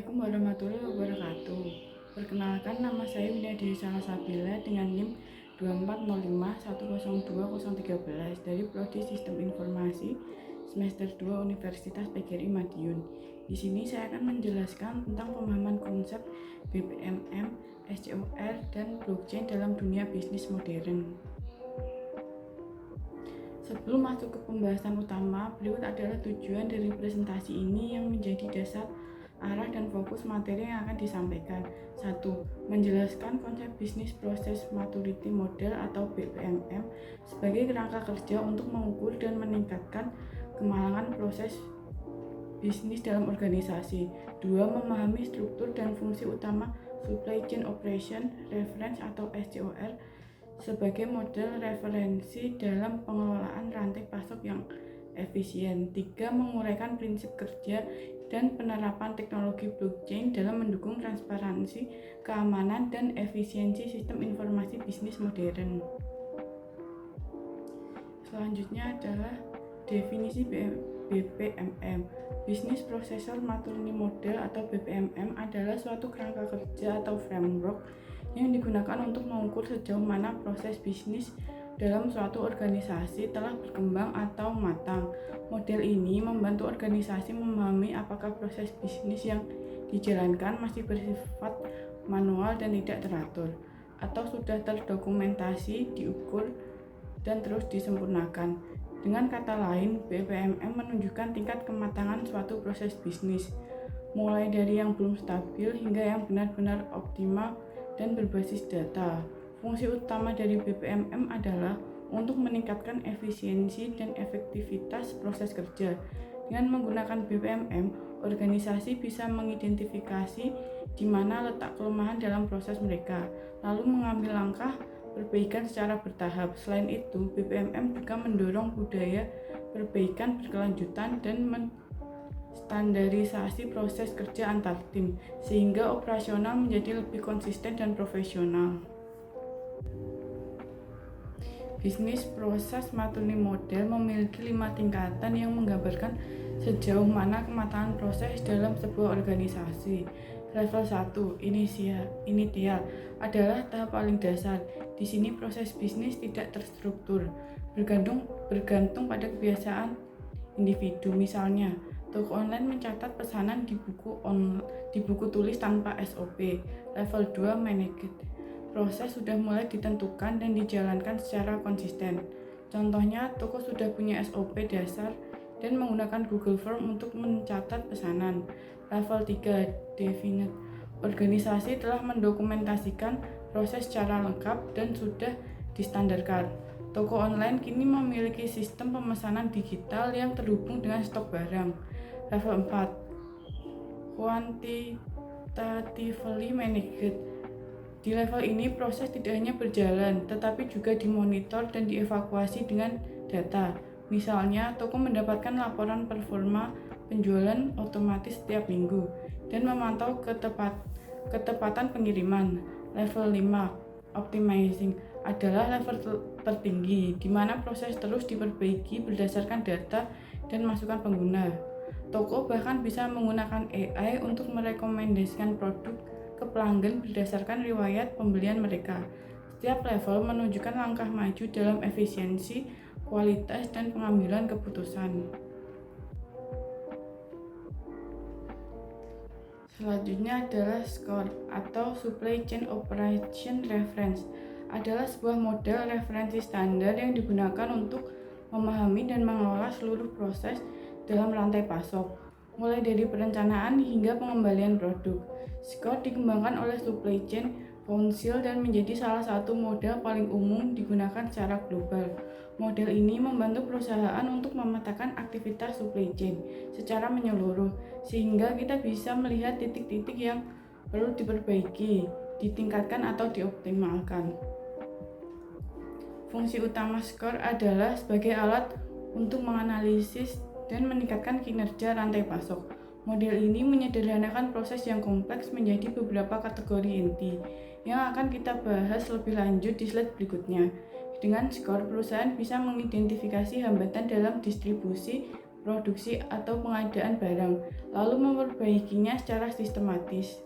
Assalamualaikum warahmatullahi wabarakatuh. Perkenalkan, nama saya Winnie Dewi Salasabila dengan NIM 2405102013 dari Prodi Sistem Informasi semester 2 Universitas PGRI Madiun. Di sini saya akan menjelaskan tentang pemahaman konsep BPMM, SCOR, dan blockchain dalam dunia bisnis modern. Sebelum masuk ke pembahasan utama, berikut adalah tujuan dari presentasi ini yang menjadi dasar, arah, dan fokus materi yang akan disampaikan. 1. Menjelaskan konsep bisnis proses maturity model atau BPMM sebagai kerangka kerja untuk mengukur dan meningkatkan kematangan proses bisnis dalam organisasi. 2. Memahami struktur dan fungsi utama Supply Chain Operation Reference atau SCOR sebagai model referensi dalam pengelolaan rantai pasok yang efisien. 3. Menguraikan prinsip kerja dan penerapan teknologi blockchain dalam mendukung transparansi, keamanan, dan efisiensi sistem informasi bisnis modern. Selanjutnya adalah definisi BPMM. Business Processor Maturity Model atau BPMM adalah suatu kerangka kerja atau framework yang digunakan untuk mengukur sejauh mana proses bisnis dalam suatu organisasi telah berkembang atau matang. Model ini membantu organisasi memahami apakah proses bisnis yang dijalankan masih bersifat manual dan tidak teratur, atau sudah terdokumentasi, diukur, dan terus disempurnakan. Dengan kata lain, BPMM menunjukkan tingkat kematangan suatu proses bisnis, mulai dari yang belum stabil hingga yang benar-benar optimal dan berbasis data. Fungsi utama dari BPMM adalah untuk meningkatkan efisiensi dan efektivitas proses kerja. Dengan menggunakan BPMM, organisasi bisa mengidentifikasi di mana letak kelemahan dalam proses mereka, lalu mengambil langkah perbaikan secara bertahap. Selain itu, BPMM juga mendorong budaya perbaikan berkelanjutan dan standarisasi proses kerja antar tim, sehingga operasional menjadi lebih konsisten dan profesional. Bisnis proses maturity model memiliki 5 tingkatan yang menggambarkan sejauh mana kematangan proses dalam sebuah organisasi. Level 1, initial, adalah tahap paling dasar. Di sini proses bisnis tidak terstruktur, bergantung pada kebiasaan individu. Misalnya, toko online mencatat pesanan di buku tulis tanpa SOP. Level 2, managed. Proses sudah mulai ditentukan dan dijalankan secara konsisten. Contohnya, toko sudah punya SOP dasar dan menggunakan Google Form untuk mencatat pesanan. Level 3, definite. Organisasi telah mendokumentasikan proses secara lengkap dan sudah distandarkan. Toko online kini memiliki sistem pemesanan digital yang terhubung dengan stok barang. Level 4, quantitatively managed. Di level ini proses tidak hanya berjalan, tetapi juga dimonitor dan dievaluasi dengan data. Misalnya, toko mendapatkan laporan performa penjualan otomatis setiap minggu dan memantau ketepatan pengiriman. Level 5, optimizing, adalah level tertinggi, di mana proses terus diperbaiki berdasarkan data dan masukan pengguna. Toko bahkan bisa menggunakan AI untuk merekomendasikan produk ke pelanggan berdasarkan riwayat pembelian mereka. Setiap level menunjukkan langkah maju dalam efisiensi, kualitas, dan pengambilan keputusan. Selanjutnya adalah SCOR atau Supply Chain Operation Reference. Adalah sebuah model referensi standar yang digunakan untuk memahami dan mengelola seluruh proses dalam rantai pasok, mulai dari perencanaan hingga pengembalian produk. SCOR dikembangkan oleh Supply Chain Council dan menjadi salah satu model paling umum digunakan secara global. Model ini membantu perusahaan untuk memetakan aktivitas supply chain secara menyeluruh, sehingga kita bisa melihat titik-titik yang perlu diperbaiki, ditingkatkan, atau dioptimalkan. Fungsi utama SCOR adalah sebagai alat untuk menganalisis dan meningkatkan kinerja rantai pasok. Model ini menyederhanakan proses yang kompleks menjadi beberapa kategori inti yang akan kita bahas lebih lanjut di slide berikutnya. Dengan SCOR, perusahaan bisa mengidentifikasi hambatan dalam distribusi produksi atau pengadaan barang, lalu memperbaikinya secara sistematis.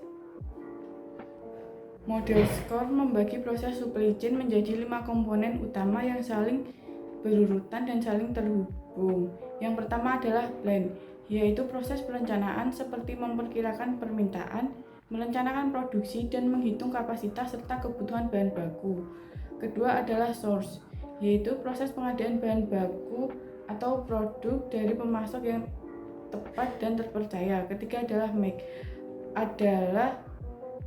Model SCORE membagi proses supply chain menjadi 5 komponen utama yang saling berurutan dan saling terhubung. Yang pertama adalah plan, yaitu proses perencanaan seperti memperkirakan permintaan, merencanakan produksi, dan menghitung kapasitas serta kebutuhan bahan baku. Kedua adalah source, yaitu proses pengadaan bahan baku atau produk dari pemasok yang tepat dan terpercaya. Ketiga adalah make, adalah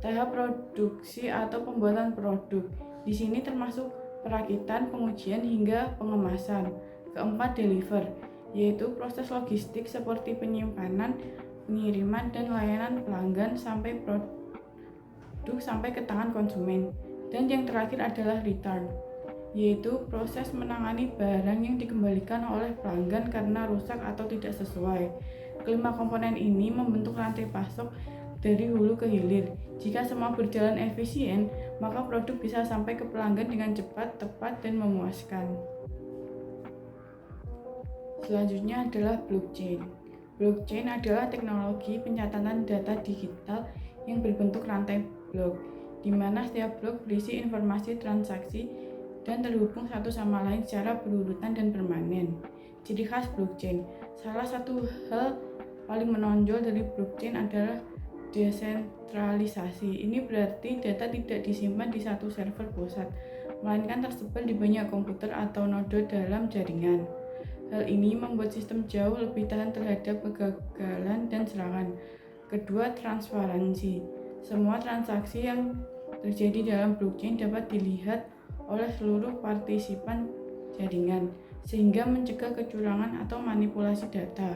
tahap produksi atau pembuatan produk. Di sini termasuk perakitan, pengujian, hingga pengemasan. Keempat, deliver, yaitu proses logistik seperti penyimpanan, pengiriman, dan layanan pelanggan sampai produk sampai ke tangan konsumen. Dan yang terakhir adalah return, yaitu proses menangani barang yang dikembalikan oleh pelanggan karena rusak atau tidak sesuai. Kelima komponen ini membentuk rantai pasok dari hulu ke hilir. Jika semua berjalan efisien, maka produk bisa sampai ke pelanggan dengan cepat, tepat, dan memuaskan. Selanjutnya adalah blockchain. Blockchain adalah teknologi pencatatan data digital yang berbentuk rantai blok, di mana setiap blok berisi informasi transaksi dan terhubung satu sama lain secara berurutan dan permanen. Ciri khas blockchain. Salah satu hal paling menonjol dari blockchain adalah desentralisasi. Ini berarti data tidak disimpan di satu server pusat, melainkan tersebar di banyak komputer atau node dalam jaringan. Hal ini membuat sistem jauh lebih tahan terhadap kegagalan dan serangan. Kedua, transparansi. Semua transaksi yang terjadi dalam blockchain dapat dilihat oleh seluruh partisipan jaringan, sehingga mencegah kecurangan atau manipulasi data.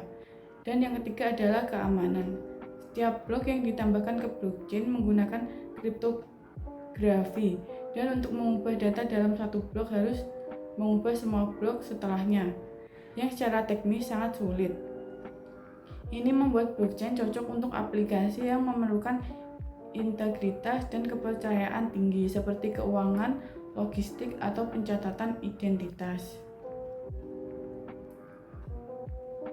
Dan yang ketiga adalah keamanan. Setiap blok yang ditambahkan ke blockchain menggunakan kriptografi, dan untuk mengubah data dalam satu blok harus mengubah semua blok setelahnya, yang secara teknis sangat sulit. Ini membuat blockchain cocok untuk aplikasi yang memerlukan integritas dan kepercayaan tinggi seperti keuangan, logistik, atau pencatatan identitas.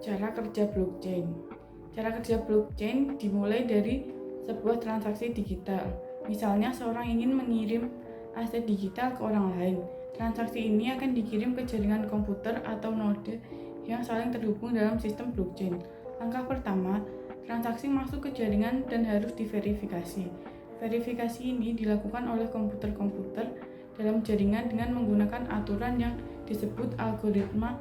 Cara kerja blockchain. Cara kerja blockchain dimulai dari sebuah transaksi digital. Misalnya, seorang ingin mengirim aset digital ke orang lain. Transaksi ini akan dikirim ke jaringan komputer atau node yang saling terhubung dalam sistem blockchain. Langkah pertama, transaksi masuk ke jaringan dan harus diverifikasi. Verifikasi ini dilakukan oleh komputer-komputer dalam jaringan dengan menggunakan aturan yang disebut algoritma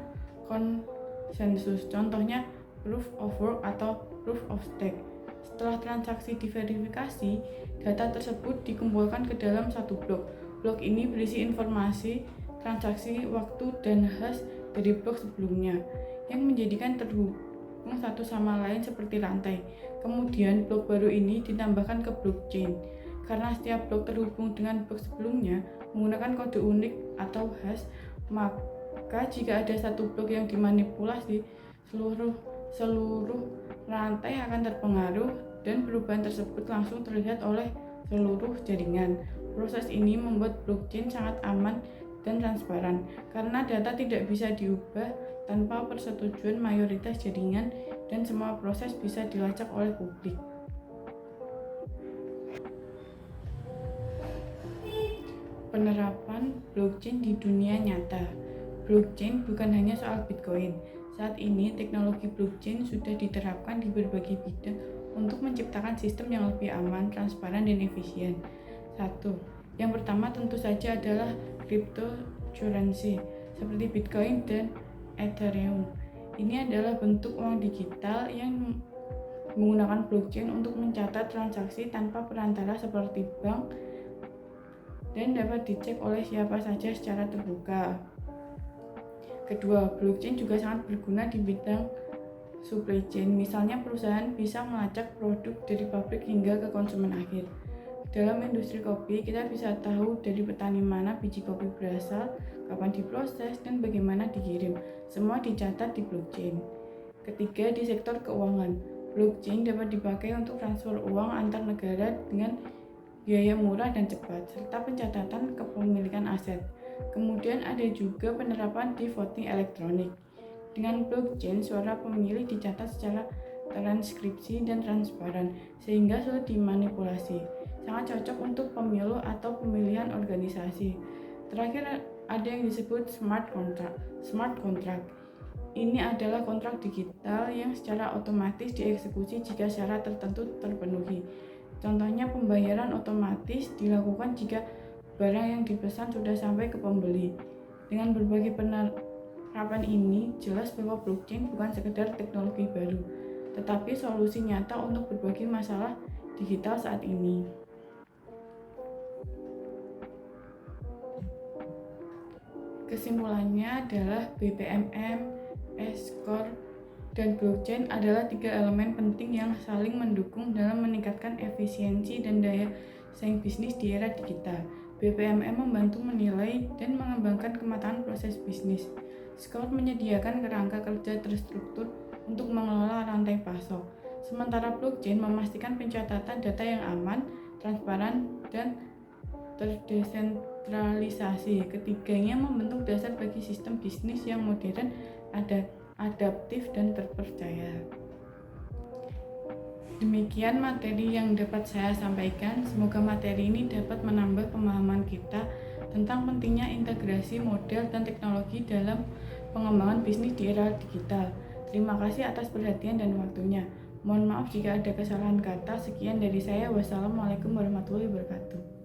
konsensus. Contohnya, proof of work atau proof of stake. Setelah transaksi diverifikasi, data tersebut dikumpulkan ke dalam satu blok. Blok ini berisi informasi, transaksi, waktu, dan hash dari blok sebelumnya, yang menjadikan terhubung satu sama lain seperti rantai. Kemudian blok baru ini ditambahkan ke blockchain. Karena setiap blok terhubung dengan blok sebelumnya menggunakan kode unik atau hash, maka jika ada satu blok yang dimanipulasi, seluruh rantai akan terpengaruh dan perubahan tersebut langsung terlihat oleh seluruh jaringan. Proses ini membuat blockchain sangat aman dan transparan karena data tidak bisa diubah tanpa persetujuan mayoritas jaringan dan semua proses bisa dilacak oleh publik. Penerapan blockchain di dunia nyata. Blockchain bukan hanya soal Bitcoin. Saat ini, teknologi blockchain sudah diterapkan di berbagai bidang untuk menciptakan sistem yang lebih aman, transparan, dan efisien. 1. Yang pertama tentu saja adalah cryptocurrency, seperti Bitcoin dan Ethereum. Ini adalah bentuk uang digital yang menggunakan blockchain untuk mencatat transaksi tanpa perantara seperti bank dan dapat dicek oleh siapa saja secara terbuka. Kedua, blockchain juga sangat berguna di bidang supply chain. Misalnya, perusahaan bisa melacak produk dari pabrik hingga ke konsumen akhir. Dalam industri kopi, kita bisa tahu dari petani mana biji kopi berasal, kapan diproses, dan bagaimana dikirim. Semua dicatat di blockchain. Ketiga, di sektor keuangan, blockchain dapat dipakai untuk transfer uang antar negara dengan biaya murah dan cepat, serta pencatatan kepemilikan aset. Kemudian ada juga penerapan di voting elektronik, Dengan blockchain, suara pemilih dicatat secara transkripsi dan transparan, sehingga sulit dimanipulasi. Sangat cocok untuk pemilu atau pemilihan organisasi. Terakhir, ada yang disebut smart contract. Smart contract ini adalah kontrak digital yang secara otomatis dieksekusi jika syarat tertentu terpenuhi. Contohnya, pembayaran otomatis dilakukan jika barang yang dipesan sudah sampai ke pembeli. Dengan berbagai penerapan ini, jelas bahwa blockchain bukan sekedar teknologi baru, tetapi solusi nyata untuk berbagai masalah digital saat ini. Kesimpulannya adalah BPMM, Score, dan blockchain adalah 3 elemen penting yang saling mendukung dalam meningkatkan efisiensi dan daya saing bisnis di era digital. BPMM membantu menilai dan mengembangkan kematangan proses bisnis. Scout menyediakan kerangka kerja terstruktur untuk mengelola rantai pasok. Sementara blockchain memastikan pencatatan data yang aman, transparan, dan terdesentralisasi. Ketiganya membentuk dasar bagi sistem bisnis yang modern, adaptif, dan terpercaya. Demikian materi yang dapat saya sampaikan. Semoga materi ini dapat menambah pemahaman kita tentang pentingnya integrasi model dan teknologi dalam pengembangan bisnis di era digital. Terima kasih atas perhatian dan waktunya. Mohon maaf jika ada kesalahan kata. Sekian dari saya. Wassalamualaikum warahmatullahi wabarakatuh.